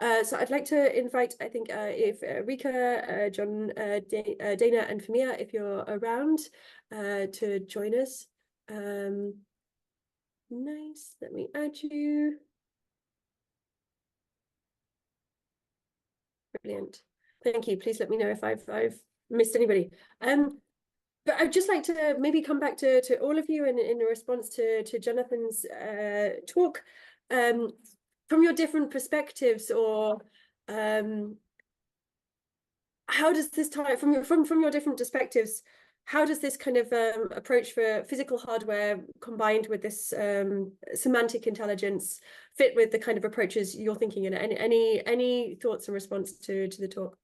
So I'd like to invite, I think, if Rika, John, Dana, and Famia, if you're around, to join us. Nice. Let me add you. Brilliant. Thank you. Please let me know if I've missed anybody. But I'd just like to maybe come back to all of you in a response to Jonathan's talk, from your different perspectives, or how does this tie from your different perspectives? How does this kind of approach for physical hardware combined with this semantic intelligence fit with the kind of approaches you're thinking in? Any thoughts in response to the talk?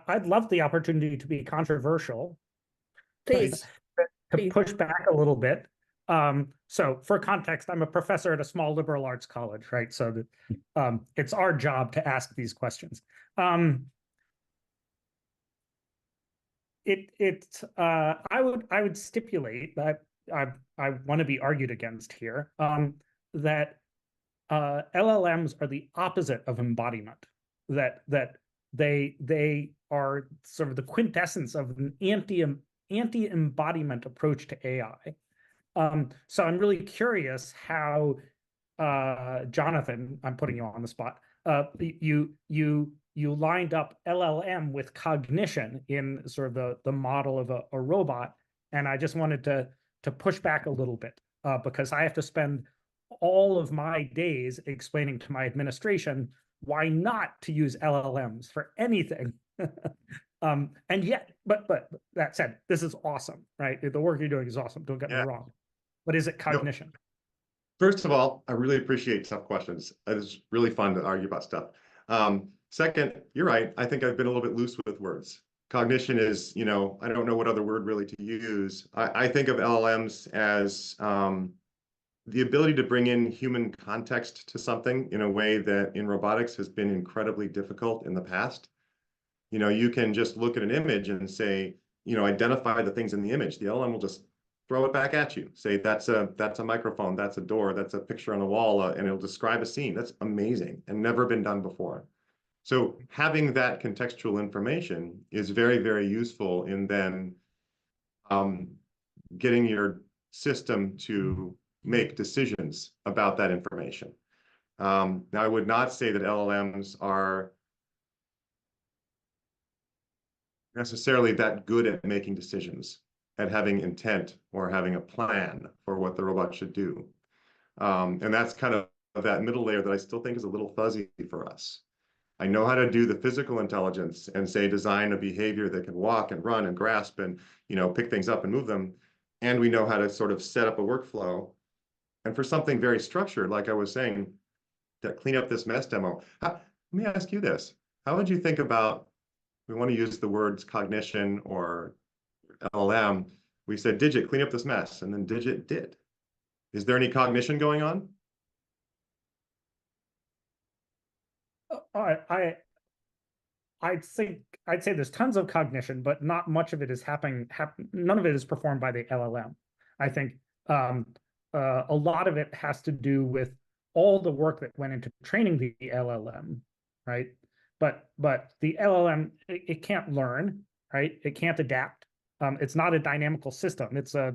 I'd love the opportunity to be controversial. Please. To push back a little bit. So for context, I'm a professor at a small liberal arts college, right? So it's our job to ask these questions. I would stipulate that I want to be argued against here, that LLMs are the opposite of embodiment, that they are sort of the quintessence of an anti-embodiment approach to AI. So I'm really curious how, Jonathan, I'm putting you on the spot, you lined up LLM with cognition in sort of the model of a robot, and I just wanted to push back a little bit, because I have to spend all of my days explaining to my administration why not to use LLMs for anything. And yet, but that said, this is awesome, right? The work you're doing is awesome, don't get me wrong. But is it cognition? No. First of all, I really appreciate tough questions. It's really fun to argue about stuff. Second, you're right. I think I've been a little bit loose with words. Cognition is, I don't know what other word really to use. I think of LLMs as the ability to bring in human context to something in a way that in robotics has been incredibly difficult in the past. You can just look at an image and say, identify the things in the image. The LLM will just throw it back at you. Say, that's a microphone, that's a door, that's a picture on the wall, and it'll describe a scene. That's amazing and never been done before. So having that contextual information is very, very useful in then getting your system to make decisions about that information. Now, I would not say that LLMs are necessarily that good at making decisions, at having intent or having a plan for what the robot should do. And that's kind of that middle layer that I still think is a little fuzzy for us. I know how to do the physical intelligence and say design a behavior that can walk and run and grasp and pick things up and move them. And we know how to sort of set up a workflow. And for something very structured, like I was saying, to clean up this mess demo, let me ask you this. How would you think about, we want to use the words cognition or LLM, we said, Digit, clean up this mess, and then Digit did. Is there any cognition going on? I'd say there's tons of cognition, but not much of it is happening. None of it is performed by the LLM. I think a lot of it has to do with all the work that went into training the LLM, right? But the LLM, it can't learn, right? It can't adapt. It's not a dynamical system. It's a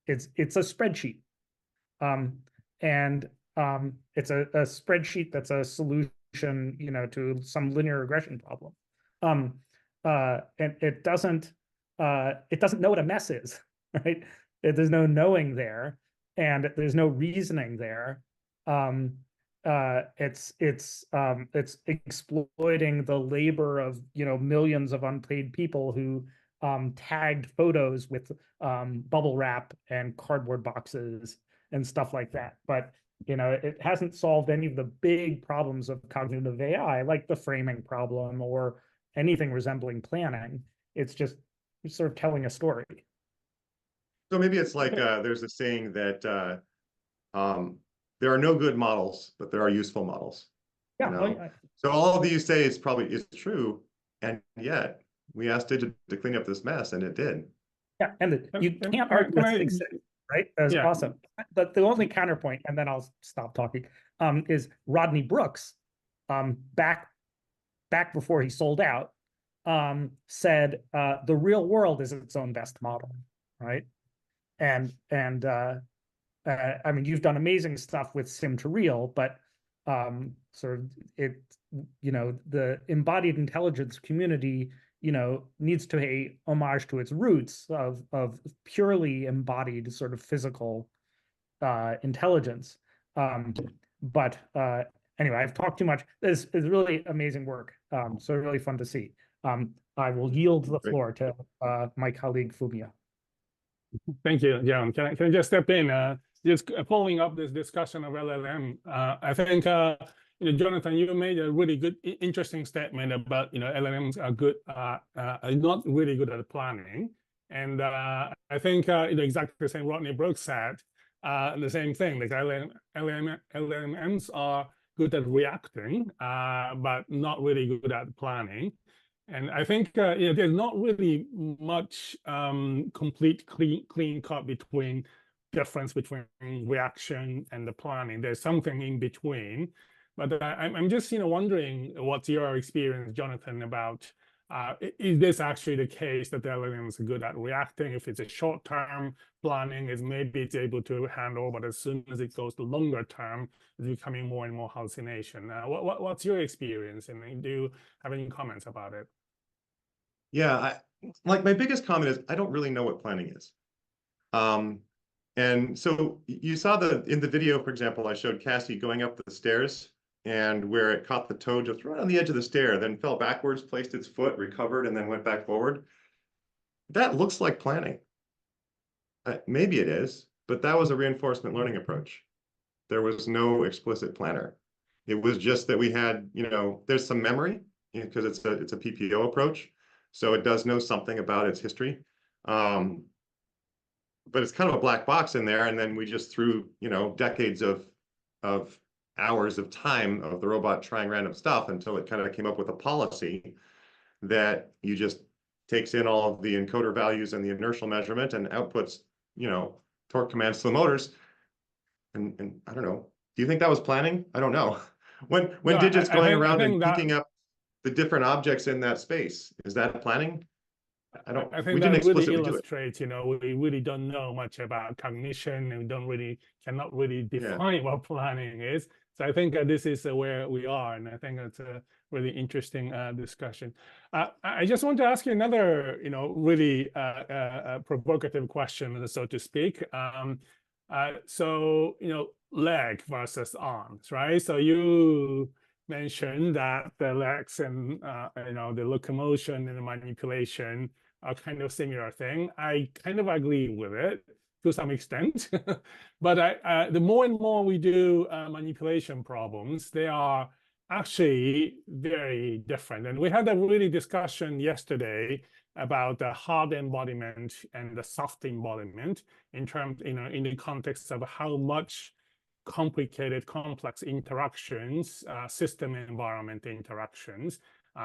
spreadsheet, and it's a spreadsheet that's a solution, to some linear regression problem. And it doesn't know what a mess is, right? There's no knowing there, and there's no reasoning there. It's exploiting the labor of millions of unpaid people who tagged photos with bubble wrap and cardboard boxes and stuff like that. But it hasn't solved any of the big problems of cognitive AI, like the framing problem or anything resembling planning. It's just sort of telling a story. So maybe it's like there's a saying that there are no good models, but there are useful models. Yeah. So all of you say is true, and yet we asked Digit to clean up this mess, and it did. Yeah, and you can't argue with things, right? That's awesome. But the only counterpoint, and then I'll stop talking. is Rodney Brooks, back before he sold out, said the real world is its own best model, right? And I mean, you've done amazing stuff with sim to real, but sort of it, the embodied intelligence community, needs to pay homage to its roots of purely embodied sort of physical intelligence. But anyway, I've talked too much. This is really amazing work. So really fun to see. I will yield the floor to my colleague Fumia. Thank you, John. Can I just step in? Just following up this discussion of LLM, I think Jonathan, you made a really good, interesting statement about LLMs are good, are not really good at planning, and I think exactly the same Rodney Brooks said the same thing. Like LLMs are good at reacting, but not really good at planning. And I think there's not really much complete clean cut difference between reaction and the planning. There's something in between, but I'm just wondering what's your experience, Jonathan, about is this actually the case that the LLMs are good at reacting? If it's a short-term planning, is maybe it's able to handle, but as soon as it goes to longer term, it's becoming more and more hallucination. What's your experience, and do you have any comments about it? Yeah, like my biggest comment is I don't really know what planning is. And so you saw in the video, for example, I showed Cassie going up the stairs, and where it caught the toe just right on the edge of the stair, then fell backwards, placed its foot, recovered, and then went back forward. That looks like planning. Maybe it is, but that was a reinforcement learning approach. There was no explicit planner. It was just that we had, there's some memory because it's a PPO approach. So it does know something about its history. But it's kind of a black box in there. And then we just threw, decades of hours of time of the robot trying random stuff until it kind of came up with a policy that you just takes in all of the encoder values and the inertial measurement and outputs, torque commands to the motors. And I don't know. Do you think that was planning? I don't know. When digits going around and picking up the different objects in that space, is that planning? I think that really illustrates, we really don't know much about cognition, and we cannot really define what planning is. So I think this is where we are, and I think it's a really interesting discussion. I just want to ask you another, really provocative question, so to speak. So, leg versus arms, right? So you mentioned that the legs and the locomotion and the manipulation are kind of similar thing. I kind of agree with it to some extent, but the more and more we do manipulation problems, they are actually very different. And we had a really discussion yesterday about the hard embodiment and the soft embodiment in terms, in the context of how much complicated, complex interactions, system environment interactions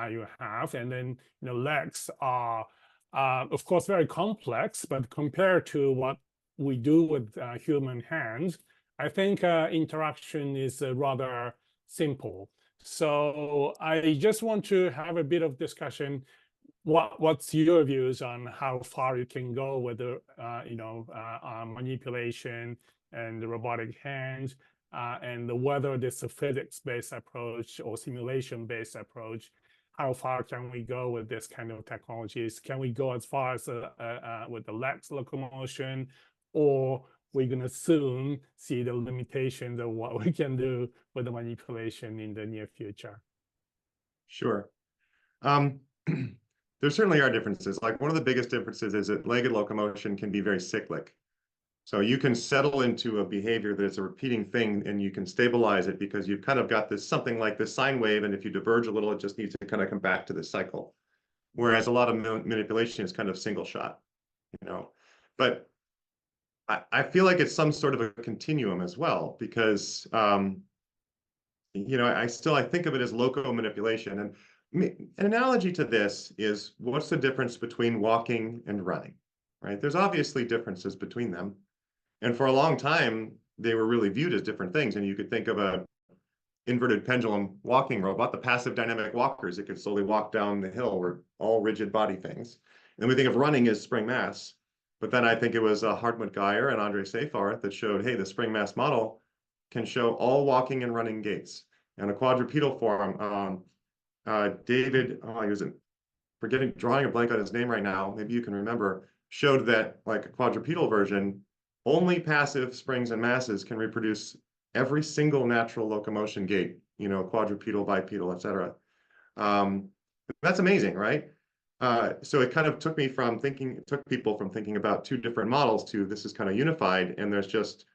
you have. And then, legs are, of course, very complex, but compared to what we do with human hands, I think interaction is rather simple. So I just want to have a bit of discussion. What's your views on how far you can go with the manipulation and the robotic hands, and whether this is a physics-based approach or simulation-based approach? How far can we go with this kind of technologies? Can we go as far as with the legs locomotion, or we're going to soon see the limitations of what we can do with the manipulation in the near future? Sure. There certainly are differences. Like one of the biggest differences is that legged locomotion can be very cyclic. So you can settle into a behavior that is a repeating thing, and you can stabilize it because you've kind of got this something like this sine wave, and if you diverge a little, it just needs to kind of come back to this cycle. Whereas a lot of manipulation is kind of single shot, But I feel like it's some sort of a continuum as well, because I think of it as loco manipulation. And an analogy to this is, what's the difference between walking and running, right? There's obviously differences between them. And for a long time, they were really viewed as different things. And you could think of a inverted pendulum walking robot, the passive dynamic walkers that could slowly walk down the hill, were all rigid body things. And we think of running as spring mass, but then I think it was Hartmut Geyer and Andre Seyfarth that showed, hey, the spring mass model can show all walking and running gaits. And a quadrupedal form, David, oh, he was drawing a blank on his name right now, maybe you can remember, showed that like a quadrupedal version, only passive springs and masses can reproduce every single natural locomotion gait, you know, quadrupedal, bipedal, etc. That's amazing, right? So it kind of took people from thinking about two different models to this is kind of unified, and there's just,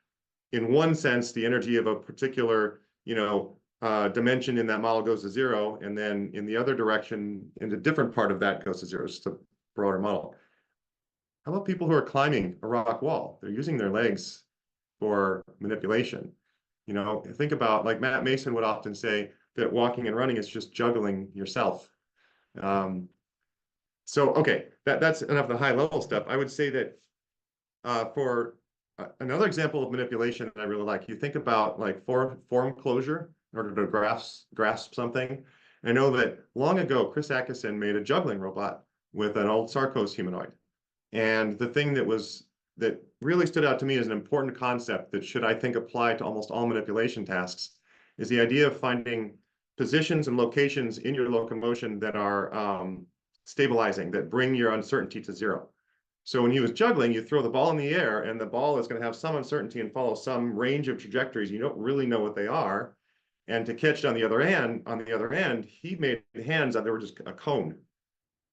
in one sense, the energy of a particular, you know, dimension in that model goes to zero, and then in the other direction, in a different part of that goes to zero. It's just a broader model. How about people who are climbing a rock wall? They're using their legs for manipulation. You know, think about, like Matt Mason would often say, that walking and running is just juggling yourself. So, okay, that's enough of the high level stuff. I would say that for another example of manipulation that I really like, you think about like form closure in order to grasp something. I know that long ago, Chris Atkinson made a juggling robot with an old Sarcos humanoid. And the thing that really stood out to me as an important concept that should, I think, apply to almost all manipulation tasks is the idea of finding positions and locations in your locomotion that are stabilizing, that bring your uncertainty to zero. So when he was juggling, you throw the ball in the air and the ball is going to have some uncertainty and follow some range of trajectories. You don't really know what they are. And to catch it on the other end, he made hands that they were just a cone,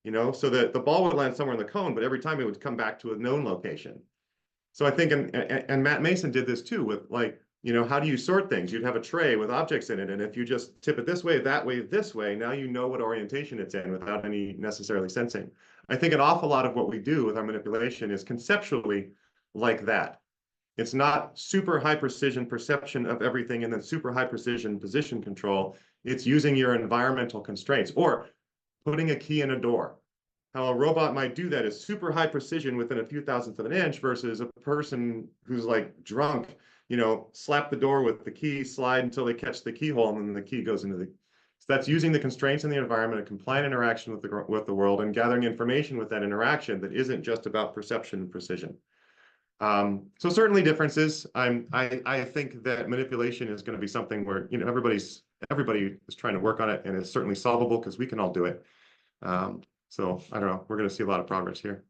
you know, so that the ball would land somewhere in the cone, but every time it would come back to a known location. So I think, and Matt Mason did this too with, like, you know, how do you sort things? You'd have a tray with objects in it, and if you just tip it this way, this way, now you know what orientation it's in without any necessarily sensing. I think an awful lot of what we do with our manipulation is conceptually like that. It's not super high precision perception of everything and then super high precision position control. It's using your environmental constraints, or putting a key in a door. How a robot might do that is super high precision within a few thousandths of an inch versus a person who's like drunk, you know, slap the door with the key, slide until they catch the keyhole, and then the key goes into the. So that's using the constraints in the environment, a compliant interaction with the world, and gathering information with that interaction that isn't just about perception and precision. So certainly differences. I think that manipulation is going to be something where, you know, everybody is trying to work on it, and it's certainly solvable because we can all do it. So I don't know, we're going to see a lot of progress here.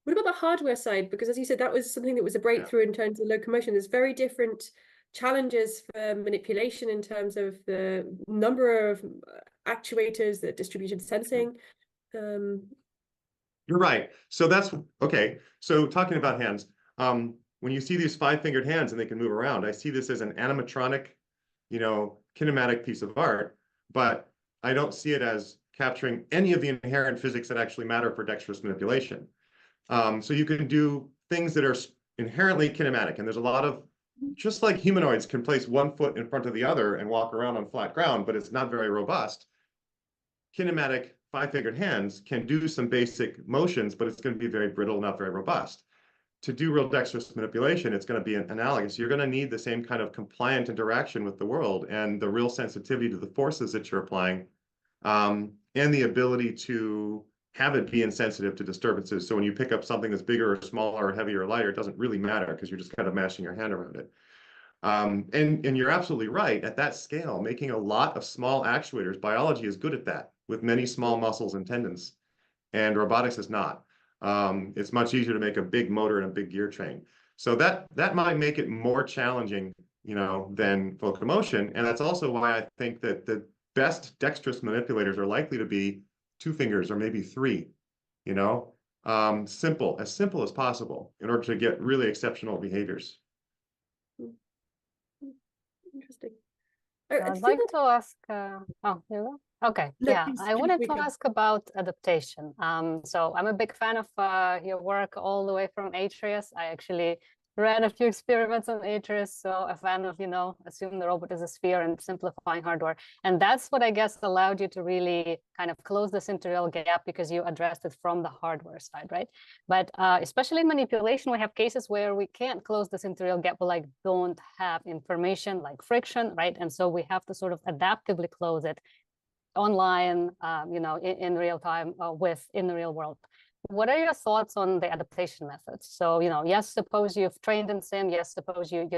What about the hardware side? Because as you said, that was something that was a breakthrough in terms of locomotion. There's very different challenges for manipulation in terms of the number of actuators, the distributed sensing. You're right. So that's okay. So talking about hands, when you see these 5-fingered hands and they can move around, I see this as an animatronic, you know, kinematic piece of art, but I don't see it as capturing any of the inherent physics that actually matter for dexterous manipulation. So you can do things that are inherently kinematic, and there's a lot of, just like humanoids can place one foot in front of the other and walk around on flat ground, but it's not very robust. Kinematic 5-fingered hands can do some basic motions, but it's going to be very brittle, not very robust. To do real dexterous manipulation, it's going to be analogous. You're going to need the same kind of compliant interaction with the world and the real sensitivity to the forces that you're applying, and the ability to have it be insensitive to disturbances. So when you pick up something that's bigger or smaller or heavier or lighter, it doesn't really matter because you're just kind of mashing your hand around it. And you're absolutely right. At that scale, making a lot of small actuators, biology is good at that with many small muscles and tendons, and robotics is not. It's much easier to make a big motor and a big gear train. So that might make it more challenging, you know, than locomotion. And that's also why I think that the best dexterous manipulators are likely to be 2 fingers or maybe 3, you know, as simple as possible in order to get really exceptional behaviors. Interesting. I'd like to ask, oh, you go? Okay, yeah, I wanted to ask about adaptation. So I'm a big fan of your work all the way from Atreus. I actually ran a few experiments on Atris, so a fan of, assume the robot is a sphere and simplifying hardware. And that's what I guess allowed you to really kind of close this interreal gap, because you addressed it from the hardware side, right? But especially in manipulation, we have cases where we can't close this interreal gap, but like don't have information like friction, right? And so we have to sort of adaptively close it online, in real time in the real world. What are your thoughts on the adaptation methods? So, yes, suppose you've trained in sim. Yes, suppose you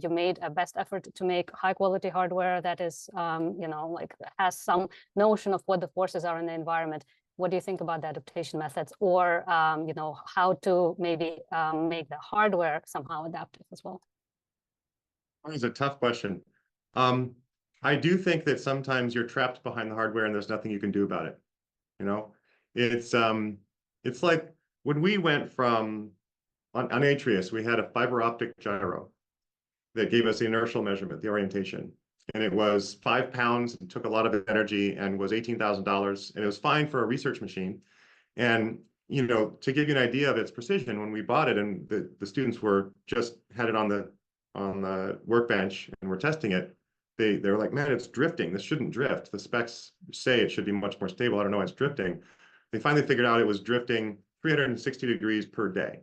made a best effort to make high quality hardware that is, like has some notion of what the forces are in the environment. What do you think about the adaptation methods, or how to maybe make the hardware somehow adaptive as well? It's a tough question. I do think that sometimes you're trapped behind the hardware and there's nothing you can do about it. It's like when we went from on Atreus, we had a fiber optic gyro that gave us the inertial measurement, the orientation. And it was 5 pounds and took a lot of energy and was $18,000. And it was fine for a research machine. And, to give you an idea of its precision, when we bought it and the students had it on the workbench and were testing it, they were like, man, it's drifting. This shouldn't drift. The specs say it should be much more stable. I don't know why it's drifting. They finally figured out it was drifting 360 degrees per day.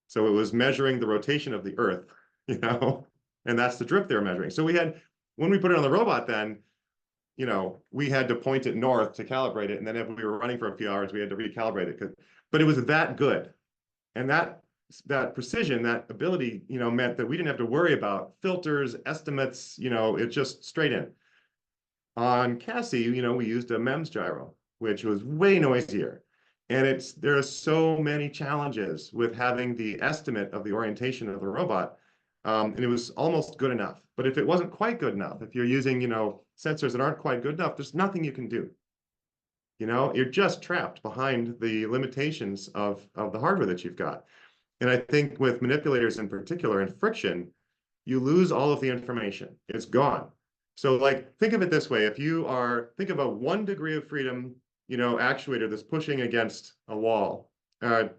So it was measuring the rotation of the Earth, and that's the drift they were measuring. So when we put it on the robot, then, we had to point it north to calibrate it. And then if we were running for a few hours, we had to recalibrate it. But it was that good. And that precision, that ability, meant that we didn't have to worry about filters, estimates, it just straight in. On Cassie, we used a MEMS gyro, which was way noisier. And there are so many challenges with having the estimate of the orientation of the robot. And it was almost good enough. But if it wasn't quite good enough, if you're using, sensors that aren't quite good enough, there's nothing you can do. You're just trapped behind the limitations of the hardware that you've got. And I think with manipulators in particular, and friction, you lose all of the information. It's gone. So think of it this way. Think of a 1 degree of freedom, actuator that's pushing against a wall,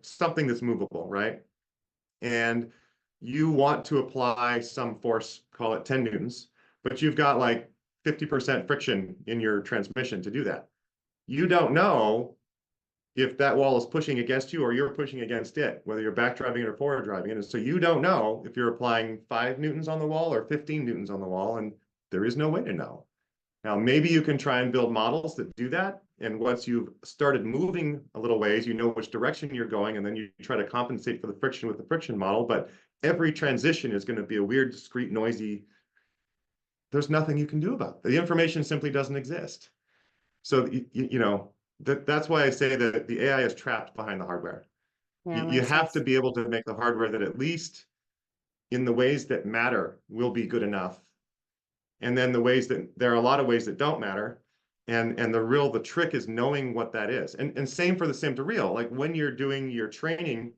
something that's movable, right? And you want to apply some force, call it 10 newtons, but you've got 50% friction in your transmission to do that. You don't know if that wall is pushing against you or you're pushing against it, whether you're back driving it or forward driving it. And so you don't know if you're applying 5 newtons on the wall or 15 newtons on the wall, and there is no way to know. Now, maybe you can try and build models that do that. And once you've started moving a little ways, you know which direction you're going, and then you try to compensate for the friction with the friction model. But every transition is going to be a weird, discrete, noisy. There's nothing you can do about it. The information simply doesn't exist. So, that's why I say that the AI is trapped behind the hardware. Yeah, you have to be able to make the hardware that at least in the ways that matter will be good enough. And then there are a lot of ways that don't matter. And the trick is knowing what that is. And same for the sim to real. When you're doing your training,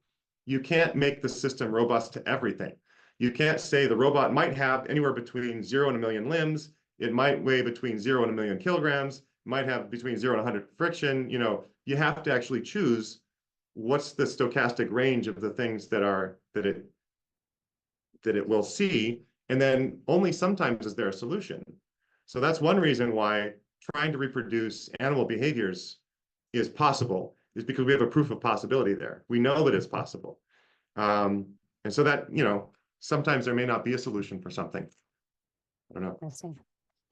you can't make the system robust to everything. You can't say the robot might have anywhere between 0 and 1 million limbs. It might weigh between 0 and 1 million kilograms. Might have between 0 and 100 friction. You have to actually choose what's the stochastic range of the things that it will see, and then only sometimes is there a solution. So that's one reason why trying to reproduce animal behaviors is possible, is because we have a proof of possibility there. We know that it's possible. And so that, sometimes there may not be a solution for something. I don't know. I see.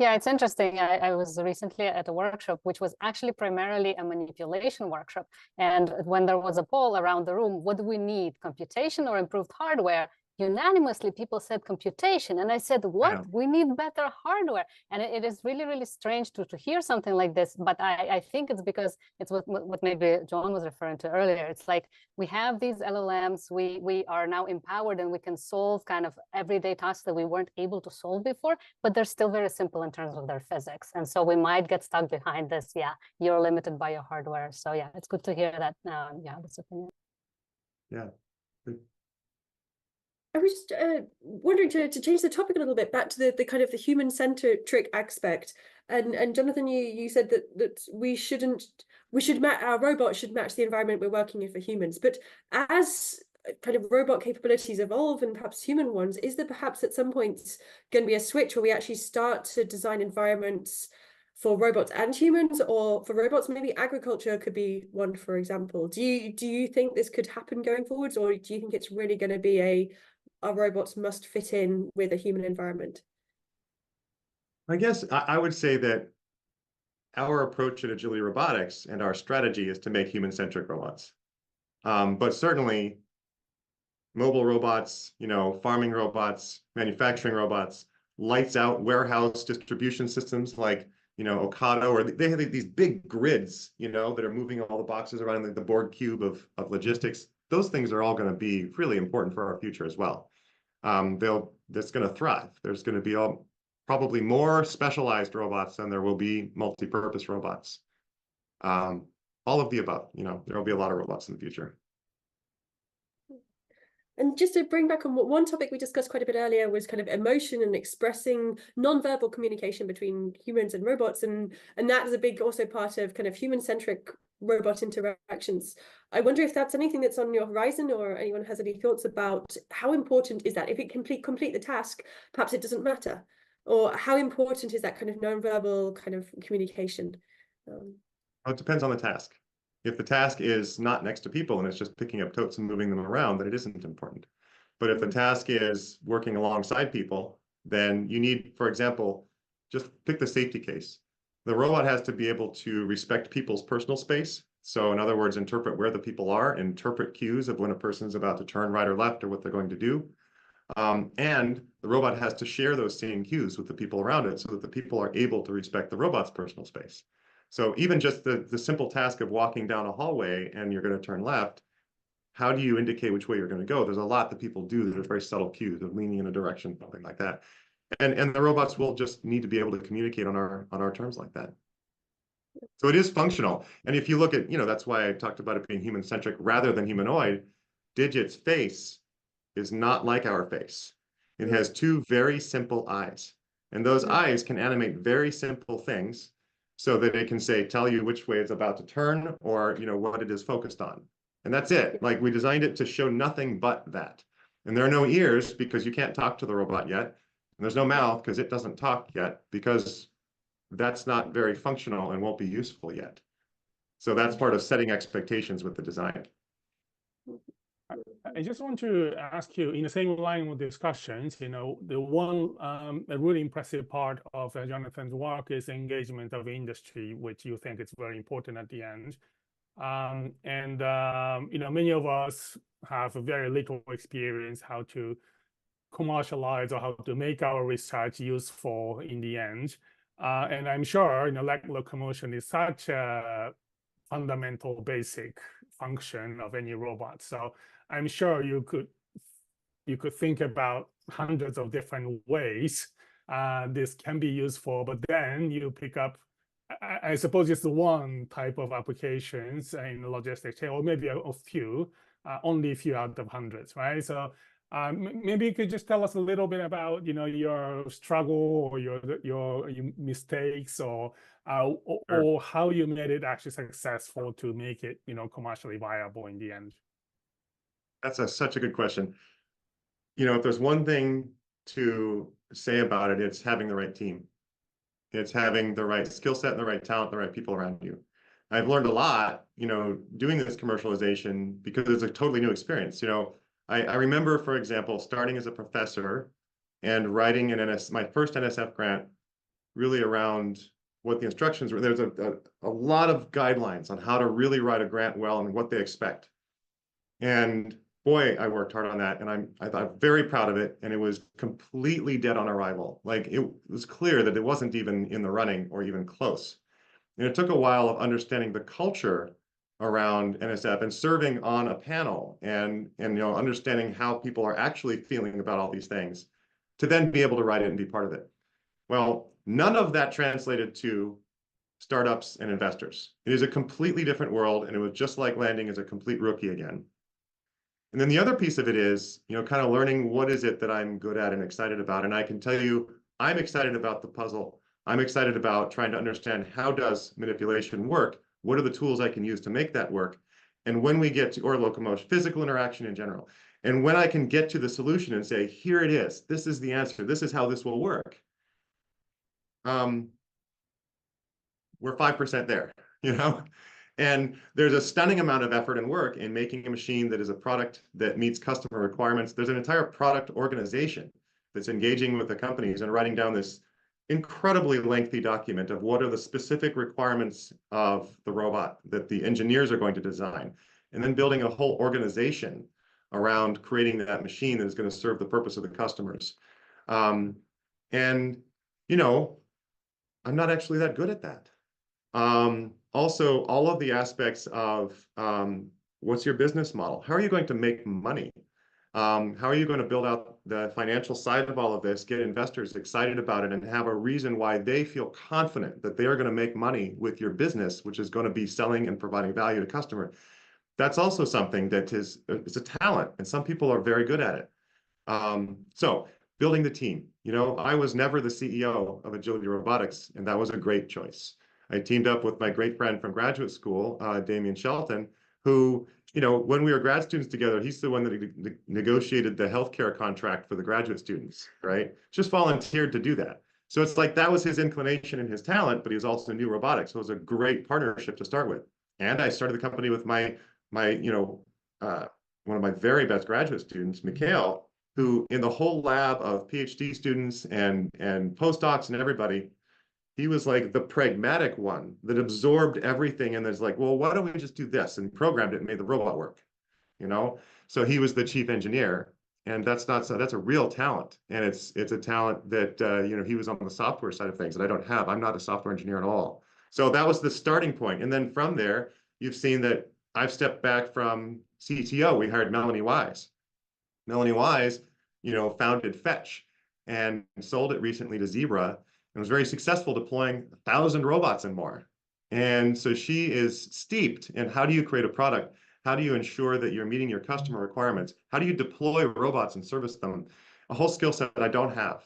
Yeah, it's interesting. I was recently at a workshop, which was actually primarily a manipulation workshop. And when there was a poll around the room, what do we need, computation or improved hardware? Unanimously, people said computation. And I said, what? Yeah. We need better hardware. And it is really, really strange to hear something like this. But I think it's because it's what maybe John was referring to earlier. It's like we have these LLMs, we are now empowered and we can solve kind of everyday tasks that we weren't able to solve before, but they're still very simple in terms of their physics. And so we might get stuck behind this. Yeah, you're limited by your hardware. So yeah, it's good to hear that. Yeah, this opinion. Yeah. I was just wondering to change the topic a little bit back to the kind of the human-centric aspect. And Jonathan, you said that our robots should match the environment we're working in for humans. But as kind of robot capabilities evolve and perhaps human ones, is there perhaps at some point going to be a switch where we actually start to design environments for robots and humans, or for robots, maybe agriculture could be one, for example. Do you think this could happen going forwards, or do you think it's really going to be our robots must fit in with a human environment? I guess I would say that our approach at Agility Robotics and our strategy is to make human-centric robots. But certainly mobile robots, farming robots, manufacturing robots, lights out warehouse distribution systems like, Ocado, or they have these big grids, that are moving all the boxes around the board cube of logistics. Those things are all going to be really important for our future as well. That's going to thrive. There's going to be probably more specialized robots than there will be multi-purpose robots. All of the above, there will be a lot of robots in the future. And just to bring back on one topic we discussed quite a bit earlier was kind of emotion and expressing non-verbal communication between humans and robots. And that is a big also part of kind of human-centric robot interactions. I wonder if that's anything that's on your horizon, or anyone has any thoughts about how important is that? If it complete the task, perhaps it doesn't matter. Or how important is that kind of non-verbal kind of communication? Well, it depends on the task. If the task is not next to people and it's just picking up totes and moving them around, then it isn't important. But if the task is working alongside people, then you need, for example, just pick the safety case. The robot has to be able to respect people's personal space. So in other words, interpret where the people are, interpret cues of when a person's about to turn right or left or what they're going to do. And the robot has to share those same cues with the people around it so that the people are able to respect the robot's personal space. So even just the simple task of walking down a hallway and you're going to turn left, how do you indicate which way you're going to go? There's a lot that people do that are very subtle cues of leaning in a direction, something like that. And the robots will just need to be able to communicate on our terms like that. So it is functional. And if you look at, that's why I talked about it being human-centric rather than humanoid. Digit's face is not like our face. It has two very simple eyes. And those eyes can animate very simple things so that it can tell you which way it's about to turn, or, what it is focused on. And that's it. Like, we designed it to show nothing but that. And there are no ears because you can't talk to the robot yet. And there's no mouth because it doesn't talk yet, because that's not very functional and won't be useful yet. So that's part of setting expectations with the design. I just want to ask you, in the same line of discussions, the one a really impressive part of Jonathan's work is engagement of industry, which you think is very important at the end. Many of us have very little experience how to commercialize or how to make our research useful in the end. And I'm sure, like locomotion is such a fundamental basic function of any robot. So I'm sure you could think about hundreds of different ways this can be useful, but then you pick up, I suppose it's one type of applications in logistics, or maybe a few, only a few out of hundreds, right? So maybe you could just tell us a little bit about, your struggle or your mistakes, or how you made it actually successful to make it, commercially viable in the end. That's such a good question. If there's one thing to say about it, it's having the right team. It's having the right skill set and the right talent, the right people around you. I've learned a lot, doing this commercialization, because it's a totally new experience. I remember, for example, starting as a professor and writing my first NSF grant, really around what the instructions were. There's a lot of guidelines on how to really write a grant well and what they expect. And boy, I worked hard on that, and I'm very proud of it. And it was completely dead on arrival. Like, it was clear that it wasn't even in the running or even close. And it took a while of understanding the culture around NSF and serving on a panel and understanding how people are actually feeling about all these things, to then be able to write it and be part of it. Well, none of that translated to startups and investors. It is a completely different world, and it was just like landing as a complete rookie again. And then the other piece of it is, kind of learning what is it that I'm good at and excited about. And I can tell you, I'm excited about the puzzle. I'm excited about trying to understand, how does manipulation work? What are the tools I can use to make that work? And when we get to, or locomotion, physical interaction in general. And when I can get to the solution and say, here it is, this is the answer, this is how this will work. We're 5% there, you know? And there's a stunning amount of effort and work in making a machine that is a product that meets customer requirements. There's an entire product organization that's engaging with the companies and writing down this incredibly lengthy document of what are the specific requirements of the robot that the engineers are going to design, and then building a whole organization around creating that machine that is going to serve the purpose of the customers. And, you know, I'm not actually that good at that. Also, all of the aspects of what's your business model? How are you going to make money? How are you going to build out the financial side of all of this, get investors excited about it, and have a reason why they feel confident that they are going to make money with your business, which is going to be selling and providing value to customer? That's also something that is a talent, and some people are very good at it. So building the team. You know, I was never the CEO of Agility Robotics, and that was a great choice. I teamed up with my great friend from graduate school, Damian Shelton, who, you know, when we were grad students together, he's the one that negotiated the healthcare contract for the graduate students, right? Just volunteered to do that. So it's like that was his inclination and his talent, but he was also new robotics. So it was a great partnership to start with. And I started the company with my you know, one of my very best graduate students, Mikhail, who in the whole lab of PhD students and postdocs and everybody, he was like the pragmatic one that absorbed everything and is like, well, why don't we just do this? And programmed it and made the robot work, you know? So he was the chief engineer, and that's a real talent. And it's a talent that, you know, he was on the software side of things that I don't have. I'm not a software engineer at all. So that was the starting point. And then from there, you've seen that I've stepped back from CTO. We hired Melanie Wise. Melanie Wise, you know, founded Fetch and sold it recently to Zebra, and was very successful deploying 1,000 robots and more. And so she is steeped in how do you create a product? How do you ensure that you're meeting your customer requirements? How do you deploy robots and service them? A whole skill set that I don't have.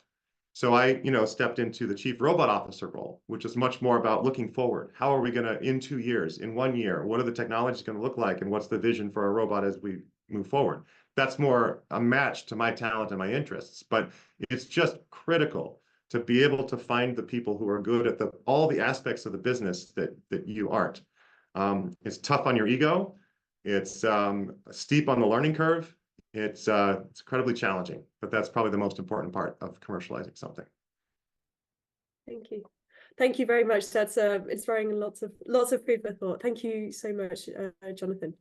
So I, you know, stepped into the chief robot officer role, which is much more about looking forward. How are we going to, in 2 years, in 1 year, what are the technologies going to look like? And what's the vision for a robot as we move forward? That's more a match to my talent and my interests, but it's just critical to be able to find the people who are good at all the aspects of the business that you aren't. It's tough on your ego. It's steep on the learning curve. It's incredibly challenging, but that's probably the most important part of commercializing something. Thank you. Thank you very much. That's inspiring, lots of food for thought. Thank you so much, Jonathan.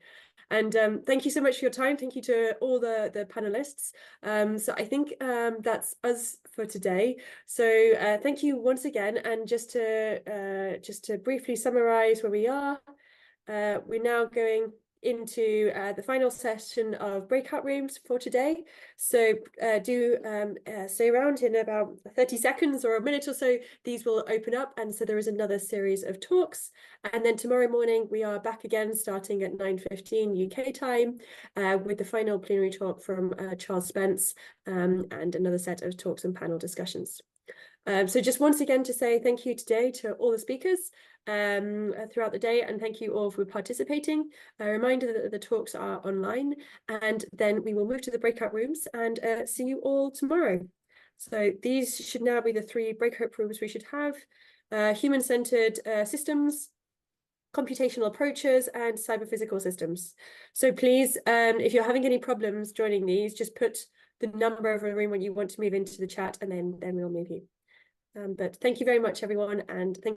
And thank you so much for your time. Thank you to all the panelists. So I think that's us for today. So thank you once again. And just to briefly summarize where we are, we're now going into the final session of breakout rooms for today. So do stay around. In about 30 seconds or a minute or so, these will open up, and so there is another series of talks. And then tomorrow morning we are back again starting at 9:15 UK time with the final plenary talk from Charles Spence and another set of talks and panel discussions. So just once again to say thank you today to all the speakers throughout the day, and thank you all for participating. A reminder that the talks are online, and then we will move to the breakout rooms and see you all tomorrow. So these should now be the 3 breakout rooms we should have: human-centered systems, computational approaches, and cyber-physical systems. So please, if you're having any problems joining these, just put the number of a room when you want to move into the chat, and then we'll move you. But thank you very much, everyone, and thank